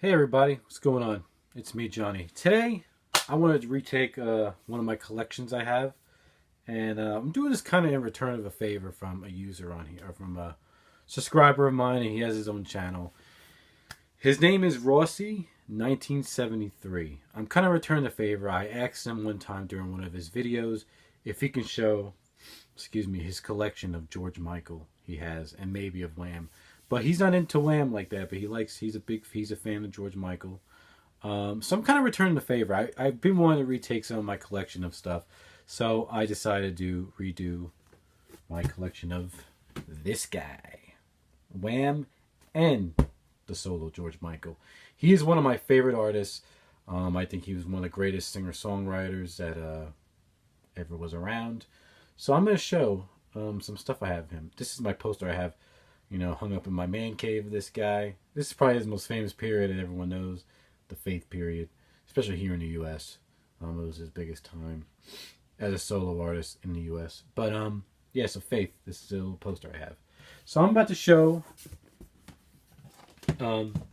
Hey everybody, what's going on? It's me, Johnny. Today, I wanted to retake one of my collections I have, and I'm doing this kind of in return of a favor from a user on here, or from a subscriber of mine, and he has his own channel. His name is Rossi1973. I'm kind of returning the favor. I asked him one time during one of his videos if he can show, his collection of George Michael he has, and maybe of Wham. But he's not into Wham like that. But he's a fan of George Michael. So I'm kind of returning the favor. I've been wanting to retake some of my collection of stuff, so I decided to redo my collection of this guy, Wham, and the solo George Michael. He is one of my favorite artists. I think he was one of the greatest singer-songwriters that ever was around. So I'm going to show some stuff I have of him. This is my poster I have, hung up in my man cave of this guy. This is probably his most famous period that everyone knows, the Faith period, especially here in the U.S. It was his biggest time as a solo artist in the U.S. But yeah, so Faith. This is a little poster I have. So I'm about to show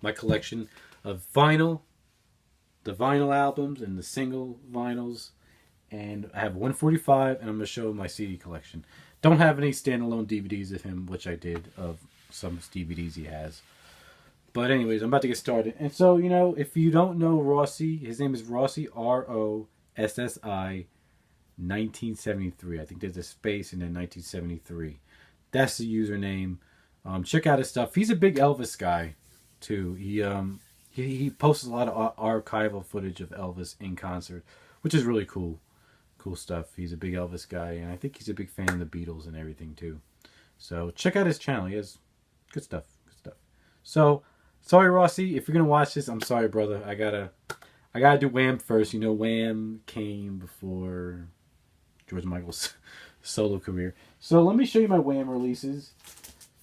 my collection of the vinyl albums and the single vinyls, and I have 145, and I'm going to show my CD collection. Don't have any standalone DVDs of him, which I did of some DVDs he has. But anyways, I'm about to get started. And so, if you don't know Rossi, his name is Rossi, Rossi 1973. I think there's a space and then 1973. That's the username. Check out his stuff. He's a big Elvis guy, too. He posts a lot of archival footage of Elvis in concert, which is really cool. Cool stuff. He's a big Elvis guy, and I think he's a big fan of the Beatles and everything, too. So check out his channel. He has good stuff. Good stuff. So, sorry, Rossi, if you're gonna watch this, I'm sorry, brother. I gotta do Wham first. Wham came before George Michael's solo career. So let me show you my Wham releases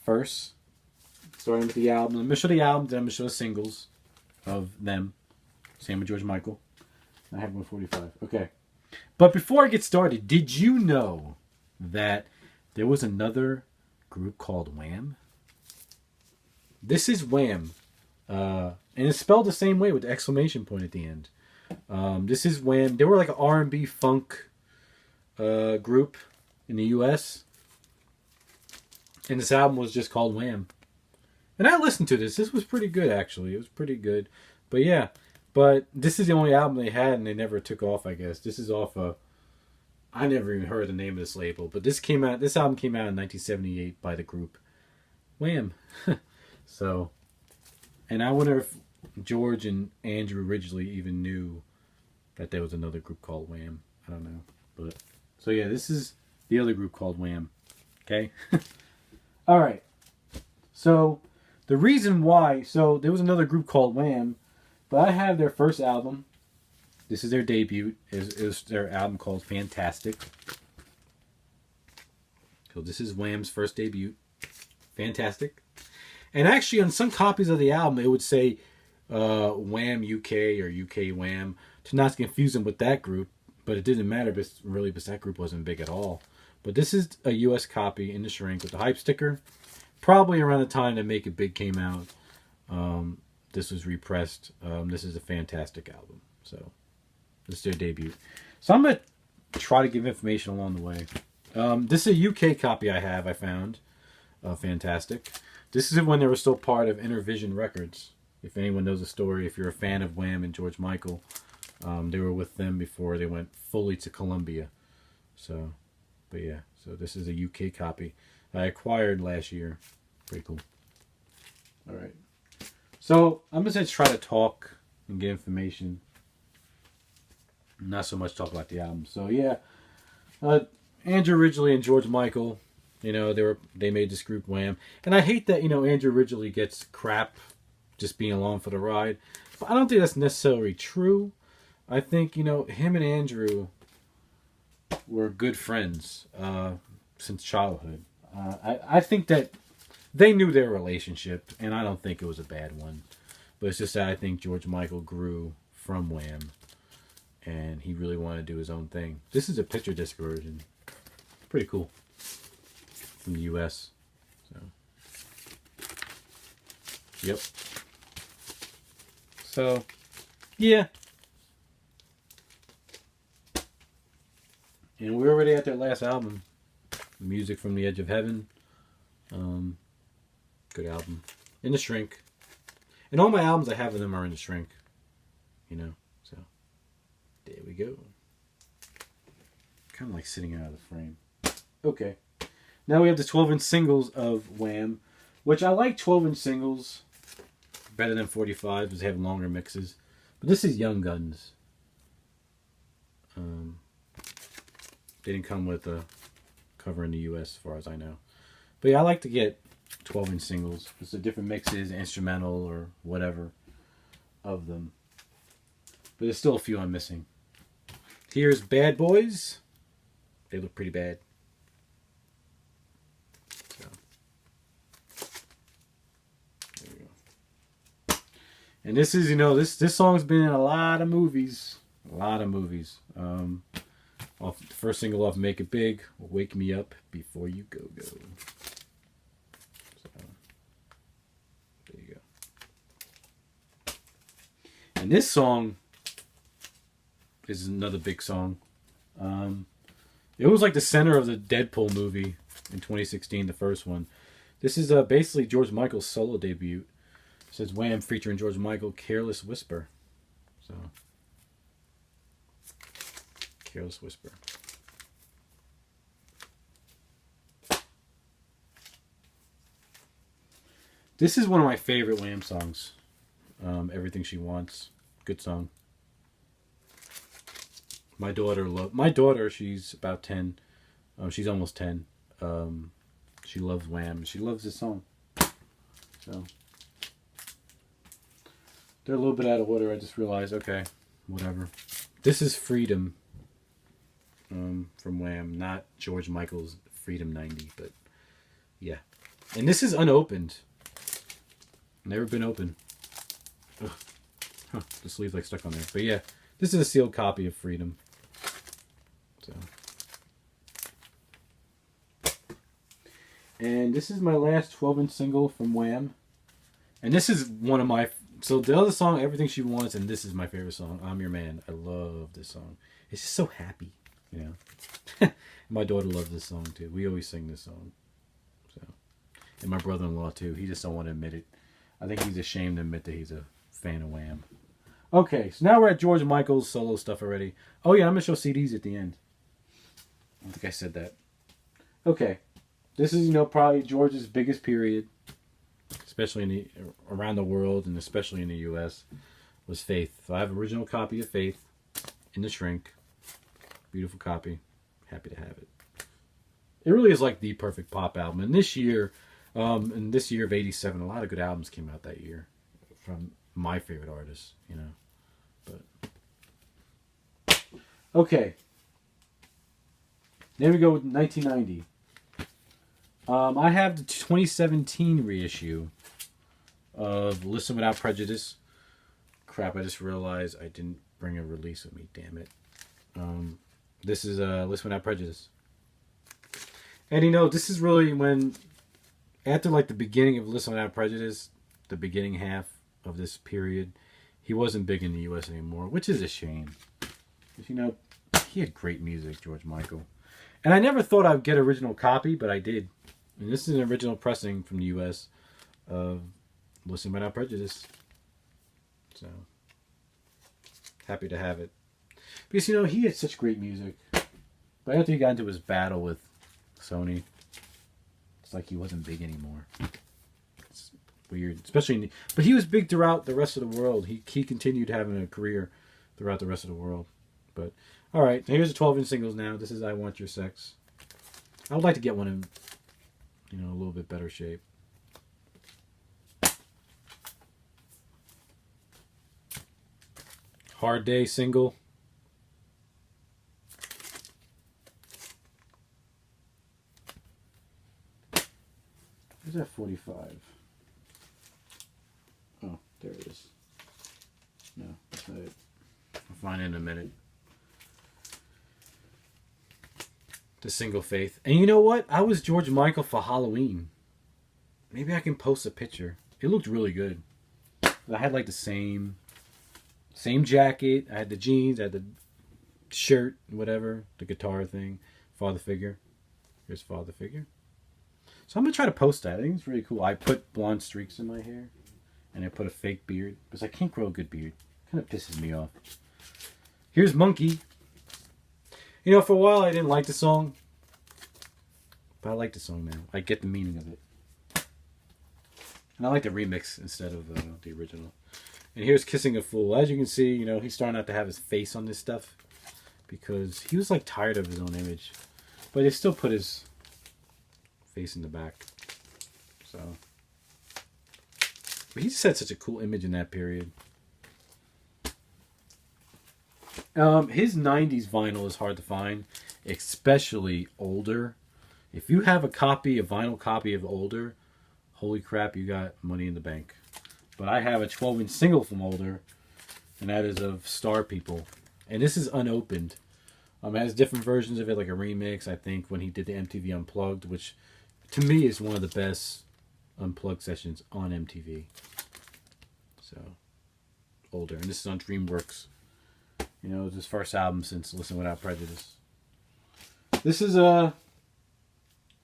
first. Starting with the album. I'm gonna show the album, then I'm gonna show the singles of them. Same with George Michael. I have 145. Okay. But before I get started, did you know that there was another group called Wham? This is Wham. And it's spelled the same way with the exclamation point at the end. This is Wham. They were like an R&B funk group in the U.S. And this album was just called Wham. And I listened to this. This was pretty good, actually. It was pretty good. But yeah. But this is the only album they had, and they never took off, I guess. This is off I never even heard the name of this label. But this album came out in 1978 by the group Wham. So, and I wonder if George and Andrew originally even knew that there was another group called Wham. I don't know. But so yeah, this is the other group called Wham. Okay? All right. So, the reason why, there was another group called Wham, but I have their first album. This is their debut. It was their album called Fantastic. So this is Wham's first debut. Fantastic. And actually, on some copies of the album, it would say Wham UK or UK Wham, to not confuse them with that group. But it didn't matter, because that group wasn't big at all. But this is a US copy in the shrink with the hype sticker. Probably around the time that Make It Big came out. This was repressed. This is a fantastic album. So, this is their debut. So, I'm going to try to give information along the way. This is a UK copy I found. Fantastic. This is when they were still part of Intervision Records. If anyone knows the story, if you're a fan of Wham and George Michael, they were with them before they went fully to Columbia. So, but yeah. So, this is a UK copy I acquired last year. Pretty cool. All right. So, I'm just going to try to talk and get information. Not so much talk about the album. So, yeah. Andrew Ridgeley and George Michael, they made this group Wham. And I hate that, Andrew Ridgeley gets crap just being along for the ride. But I don't think that's necessarily true. I think, him and Andrew were good friends since childhood. I think that they knew their relationship, and I don't think it was a bad one. But it's just that I think George Michael grew from Wham, and he really wanted to do his own thing. This is a picture disc version. Pretty cool. From the U.S. So, yep. So, yeah. And we're already at their last album. Music from the Edge of Heaven. Good album. In the Shrink. And all my albums I have of them are in the Shrink. You know, so there we go. Kind of like sitting out of the frame. Okay. Now we have the 12-inch singles of Wham, which I like 12-inch singles better than 45 because they have longer mixes. But this is Young Guns. They didn't come with a cover in the US as far as I know. But yeah, I like to get 12-inch singles. It's the different mixes, instrumental or whatever of them. But there's still a few I'm missing. Here's Bad Boys. They look pretty bad. So, there we go. And this is, you know, this song's been in a lot of movies. A lot of movies. Off the first single off Make It Big, Wake Me Up Before You Go Go. So, there you go. And this song is another big song. It was like the center of the Deadpool movie in 2016, the first one. This is basically George Michael's solo debut. It says Wham featuring George Michael, Careless Whisper. So, Careless Whisper. This is one of my favorite Wham songs. Everything She Wants. Good song. My daughter, she's about 10. She's almost 10. She loves Wham. She loves this song. So, they're a little bit out of order. I just realized, okay, whatever. This is Freedom from Wham, not George Michael's Freedom 90, but yeah. And this is unopened. Never been open. Ugh. Huh, the sleeve's like stuck on there. But yeah, this is a sealed copy of Freedom. So. And this is my last 12-inch single from Wham. And this is one of my... So the other song, Everything She Wants, and this is my favorite song, I'm Your Man. I love this song. It's just so happy, you know. My daughter loves this song, too. We always sing this song. So, and my brother-in-law, too. He just don't want to admit it. I think he's ashamed to admit that he's a fan of Wham. Okay, so now we're at George Michael's solo stuff already. Oh, yeah, I'm going to show CDs at the end. I don't think I said that. Okay. This is, you know, probably George's biggest period, especially around the world and especially in the U.S., was Faith. So I have an original copy of Faith in the Shrink. Beautiful copy. Happy to have it. It really is like the perfect pop album. And this year of 87, a lot of good albums came out that year from my favorite artists, you know. But okay. Then we go with 1990. I have the 2017 reissue of Listen Without Prejudice. Crap, I just realized I didn't bring a release with me, damn it. This is Listen Without Prejudice. And you know, this is really when, after like the beginning of Listen Without Prejudice, the beginning half of this period, he wasn't big in the US anymore, which is a shame. Because, you know, he had great music, George Michael. And I never thought I'd get an original copy, but I did. And this is an original pressing from the US of Listen Without Prejudice. So, happy to have it. Because, you know, he had such great music. But after he got into his battle with Sony, it's like he wasn't big anymore. It's weird. Especially, but he was big throughout the rest of the world. He continued having a career throughout the rest of the world. But, alright, here's the 12-inch singles now. This is I Want Your Sex. I would like to get one in, you know, a little bit better shape. Hard Day single. Where's that 45? Oh, there it is. No, that's not it. I'll find it in a minute. The Single Faith. And you know what? I was George Michael for Halloween. Maybe I can post a picture. It looked really good. I had like the same Same jacket. I had the jeans. I had the shirt, whatever, the guitar thing. Father Figure. Here's Father Figure. So I'm gonna try to post that. I think it's really cool. I put blonde streaks in my hair, and I put a fake beard because I can't grow a good beard. Kind of pisses me off. Here's Monkey. You know, for a while I didn't like the song, but I like the song now. I get the meaning of it, and I like the remix instead of the original. And here's Kissing a Fool. As you can see, you know, he's starting not to have his face on this stuff because he was like tired of his own image, but they still put his face in the back. So, but he just had such a cool image in that period. His 90s vinyl is hard to find, especially older. If you have a vinyl copy of older, holy crap, you got money in the bank. But I have a 12-inch single from older, and that is of Star People. And this is unopened. It has different versions of it, like a remix, I think, when he did the MTV Unplugged, which to me is one of the best Unplugged sessions on MTV. So, older. And this is on DreamWorks. You know, it's his first album since Listen Without Prejudice. This is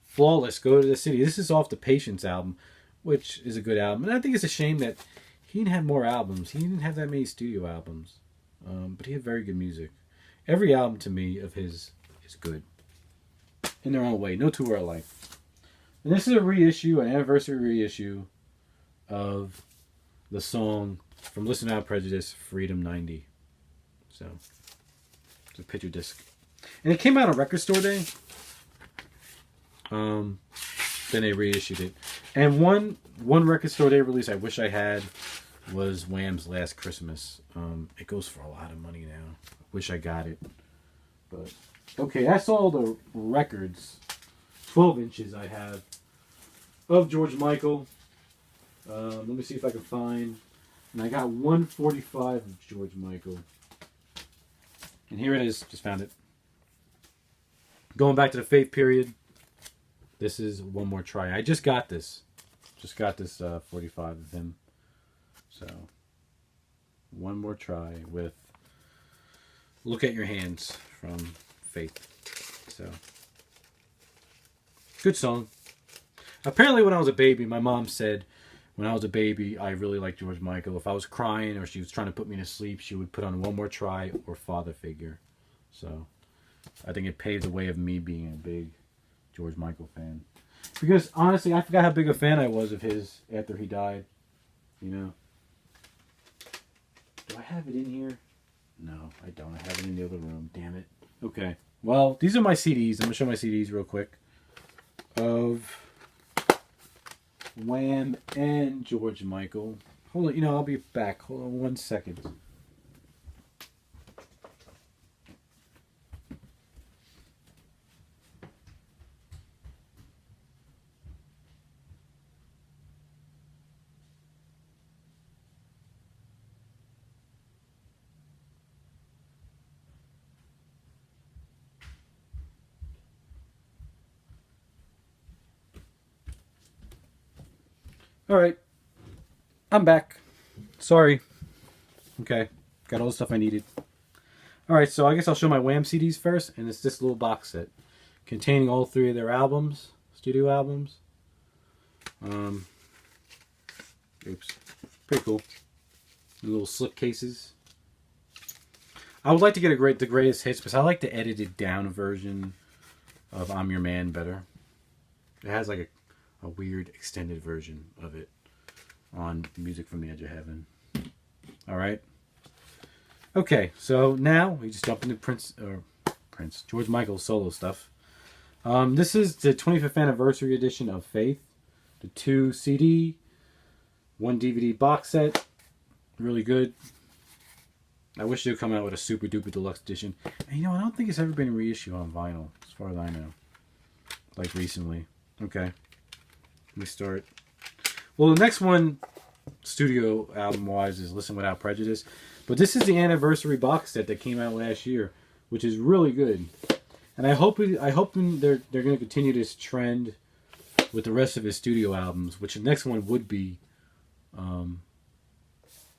Flawless, Go to the City. This is off the Patience album, which is a good album. And I think it's a shame that he didn't have more albums. He didn't have that many studio albums. But he had very good music. Every album to me of his is good. In their own way. No two are alike. And this is a reissue, an anniversary reissue of the song from Listen Without Prejudice, Freedom 90. So, it's a picture disc. And it came out on Record Store Day. Then they reissued it. And one Record Store Day release I wish I had was Wham's Last Christmas. It goes for a lot of money now. I wish I got it. But, okay, that's all the records, 12 inches I have of George Michael. Let me see if I can find. And I got 145 of George Michael. And here it is. Just found it. Going back to the Faith period. This is One More Try. I just got this. 45 of him. So, One More Try with Look at Your Hands from Faith. So, good song. Apparently when I was a baby, my mom said when I was a baby, I really liked George Michael. If I was crying or she was trying to put me to sleep, she would put on One More Try or Father Figure. So, I think it paved the way of me being a big George Michael fan. Because, honestly, I forgot how big a fan I was of his after he died. You know. Do I have it in here? No, I don't. I have it in the other room. Damn it. Okay. Well, these are my CDs. I'm going to show my CDs real quick. Of Wham and George Michael. Hold on. You know, I'll be back. Hold on 1 second. Alright. I'm back. Sorry. Okay. Got all the stuff I needed. Alright, so I guess I'll show my Wham CDs first. And it's this little box set. Containing all three of their albums. Studio albums. Oops. Pretty cool. Little slip cases. I would like to get the greatest hits. Because I like the edited down version of I'm Your Man better. It has like a weird extended version of it on Music from the Edge of Heaven. Alright. Okay, so now we just jump into George Michael's solo stuff. This is the 25th anniversary edition of Faith. The 2 CD, 1 DVD box set. Really good. I wish they would come out with a super duper deluxe edition. And you know, I don't think it's ever been reissued on vinyl, as far as I know. Like recently. Okay. Let me start. Well, the next one, studio album-wise, is Listen Without Prejudice. But this is the anniversary box set that came out last year, which is really good. And I hope they're going to continue this trend with the rest of his studio albums, which the next one would be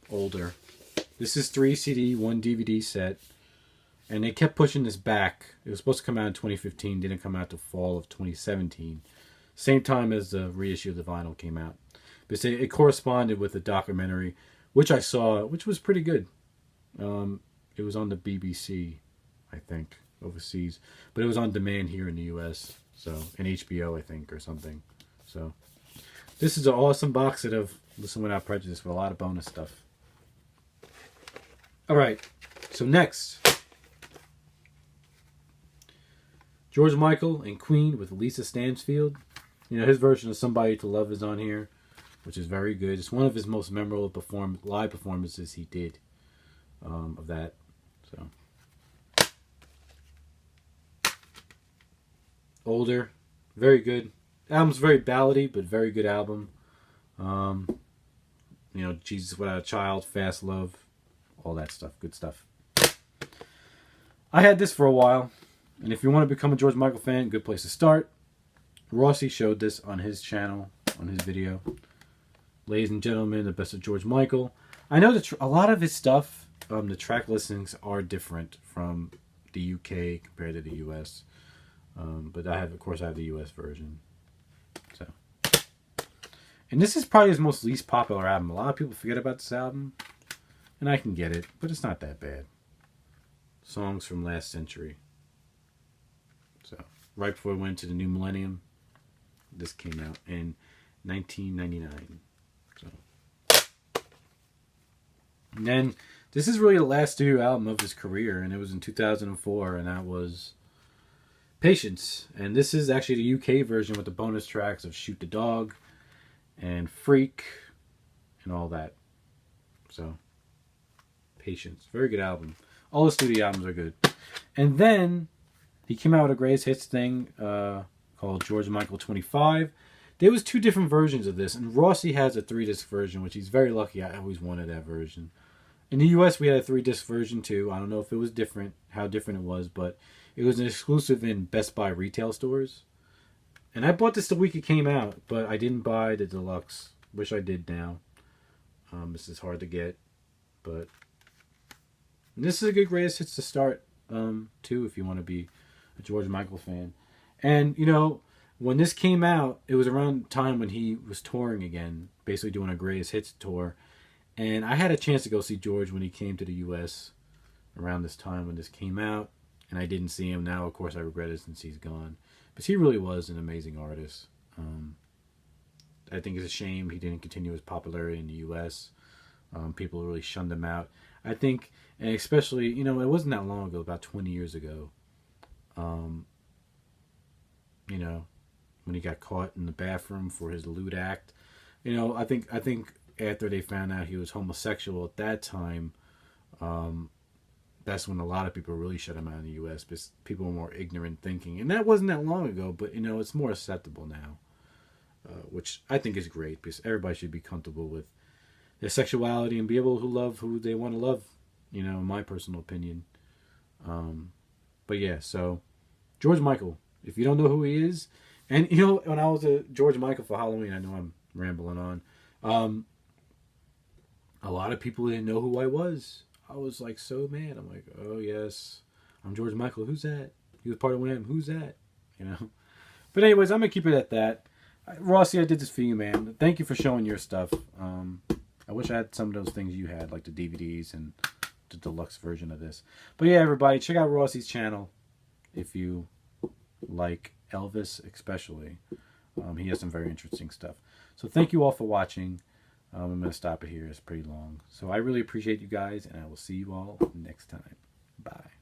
older. This is 3 CD, 1 DVD set. And they kept pushing this back. It was supposed to come out in 2015. Didn't come out till fall of 2017. Same time as the reissue of the vinyl came out. But it corresponded with the documentary, which I saw, which was pretty good. It was on the BBC, I think, overseas. But it was on demand here in the US. So, and HBO, I think, or something. So, this is an awesome box set of Listen Without Prejudice with a lot of bonus stuff. Alright, so next, George Michael and Queen with Lisa Stansfield. You know, his version of Somebody to Love is on here, which is very good. It's one of his most memorable live performances he did of that. So, Older, very good. The album's very ballady, but very good album. You know, Jesus Without a Child, Fast Love, all that stuff. Good stuff. I had this for a while, and if you want to become a George Michael fan, good place to start. Rossi showed this on his channel, on his video. Ladies and gentlemen, the best of George Michael. I know that a lot of his stuff, the track listings are different from the UK compared to the US. But of course, I have the US version. So, and this is probably his most least popular album. A lot of people forget about this album, and I can get it, but it's not that bad. Songs from Last Century. So, right before we went to the new millennium, this came out in 1999. So, and then this is really the last studio album of his career, and it was in 2004, and that was Patience. And this is actually the UK version with the bonus tracks of Shoot the Dog and Freak and all that. So, Patience. Very good album. All the studio albums are good. And then he came out with a greatest hits thing called George Michael 25. There was 2 different versions of this, and Rossi has a 3-disc version, which he's very lucky. I always wanted that version. In the US, we had a 3-disc version too. I don't know if it was different, how different it was, but it was an exclusive in Best Buy retail stores. And I bought this the week it came out, but I didn't buy the deluxe. Wish I did now. This is hard to get, but this is a good greatest hits to start too if you want to be a George Michael fan. And you know, when this came out, it was around the time when he was touring again, basically doing a greatest hits tour. And I had a chance to go see George when he came to the US around this time when this came out, and I didn't see him. Now, of course, I regret it since he's gone. But he really was an amazing artist. I think it's a shame he didn't continue his popularity in the US. People really shunned him out. I think, and especially, you know, it wasn't that long ago, about 20 years ago, you know, when he got caught in the bathroom for his lewd act. You know, I think after they found out he was homosexual at that time, that's when a lot of people really shut him out in the U.S. because people were more ignorant thinking. And that wasn't that long ago, but, you know, it's more acceptable now, which I think is great because everybody should be comfortable with their sexuality and be able to love who they want to love, you know, in my personal opinion. But yeah, so George Michael, if you don't know who he is, and, you know, when I was a George Michael for Halloween, I know I'm rambling on, a lot of people didn't know who I was. I was like so mad. I'm like, oh yes, I'm George Michael. Who's that? He was part of Wham. Who's that? You know. But anyways, I'm gonna keep it at that. Rossi, I did this for you, man. Thank you for showing your stuff. I wish I had some of those things you had, like the DVDs and the deluxe version of this. But yeah, everybody, check out Rossi's channel if you like Elvis, especially. He has some very interesting stuff. So thank you all for watching. I'm going to stop it here. It's pretty long. So I really appreciate you guys, and I will see you all next time. Bye.